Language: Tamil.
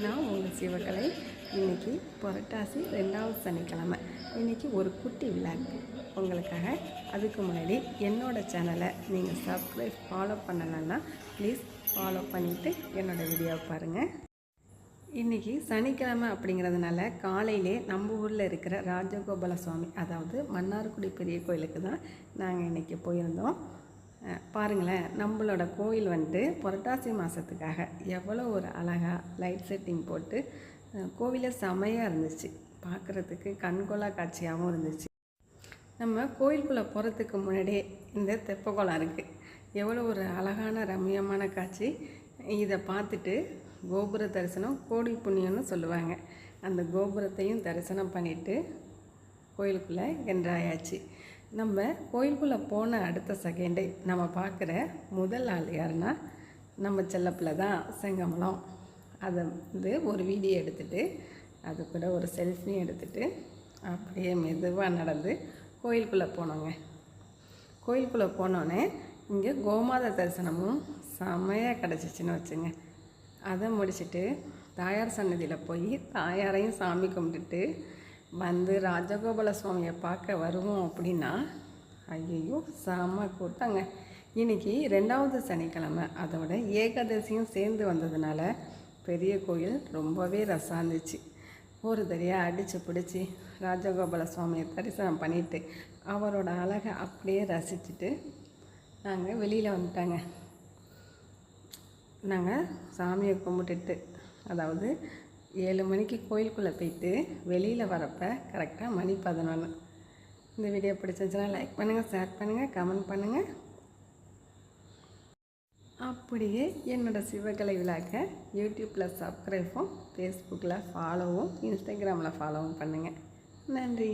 நான் உங்கள் சிவகலை. இன்றைக்கி புரட்டாசி 2வது சனிக்கிழமை. இன்றைக்கி ஒரு குட்டி விளையாட்டு உங்களுக்காக. அதுக்கு முன்னாடி என்னோடய சேனலை நீங்கள் சப்ஸ்கிரைப் ஃபாலோ பண்ணலைன்னா ப்ளீஸ் ஃபாலோ பண்ணிவிட்டு என்னோடய வீடியோவை பாருங்கள். இன்றைக்கி சனிக்கிழமை அப்படிங்கிறதுனால காலையிலே நம்ம ஊரில் இருக்கிற ராஜகோபால சுவாமி, அதாவது மன்னார்குடி பெரிய கோயிலுக்கு தான் நாங்கள் இன்றைக்கி போயிருந்தோம். பாருங்களேன், நம்மளோட கோயில் வந்துட்டு புரட்டாசி மாதத்துக்காக எவ்வளோ ஒரு அழகாக லைட் செட்டிங் போட்டு கோவிலே செமையாக இருந்துச்சு. பார்க்குறதுக்கு கண்கொள்ளா காட்சியாகவும் இருந்துச்சு. நம்ம கோயிலுக்குள்ளே போகிறதுக்கு முன்னாடியே இந்த தெப்பக்குளம் இருக்குது. எவ்வளோ ஒரு அழகான ரம்மியமான காட்சி. இதை பார்த்துட்டு கோபுர தரிசனம் கோடி புண்ணியம்னு சொல்லுவாங்க. அந்த கோபுரத்தையும் தரிசனம் பண்ணிவிட்டு கோயிலுக்குள்ளே என்ட்ராயாச்சு. நம்ம கோயிலுக்குள்ளே போன அடுத்த செகண்டே நம்ம பார்க்குற முதல் ஆள் யாருன்னா நம்ம செல்லப்பிள்ளை தான், செங்கமலம். அதை வந்து ஒரு வீடியோ எடுத்துகிட்டு அது கூட ஒரு செல்ஃபியும் எடுத்துகிட்டு அப்படியே மெதுவாக நடந்து கோயிலுக்குள்ளே போனோங்க. கோயிலுக்குள்ளே போனோன்னே இங்கே கோமாத தரிசனமும் செம்மையாக கிடச்சிச்சின்னு வச்சுங்க. அதை முடிச்சுட்டு தாயார் சன்னதியில் போய் தாயாரையும் சாமி கும்பிட்டுட்டு வந்து ராஜகோபால சுவாமியை பார்க்க வருவோம் அப்படின்னா ஐயோ செம்ம கூட்டாங்க. இன்றைக்கி 2வது சனிக்கிழமை, அதோட ஏகாதசியும் சேர்ந்து வந்ததுனால பெரிய கோயில் ரொம்பவே ரசம் இருந்துச்சு. ஒரு தடையாக அடித்து பிடிச்சி ராஜகோபால சுவாமியை தரிசனம் பண்ணிவிட்டு அவரோட அழகை அப்படியே ரசிச்சுட்டு நாங்கள் வெளியில் வந்துட்டாங்க. நாங்கள் சாமியை கும்பிட்டுட்டு, அதாவது 7 மணிக்கு கோயிலுக்குள்ளே போயிட்டு வெளியில் வரப்போ கரெக்டாக மணி 11. இந்த வீடியோ பிடிச்சிருந்துச்சுன்னா லைக் பண்ணுங்கள், ஷேர் பண்ணுங்கள், கமெண்ட் பண்ணுங்கள். அப்படியே என்னோடய சிவகலை விழாக்க யூடியூப்பில் சப்ஸ்கிரைபும், ஃபேஸ்புக்கில் ஃபாலோவும், இன்ஸ்டாகிராமில் ஃபாலோவும் பண்ணுங்கள். நன்றி.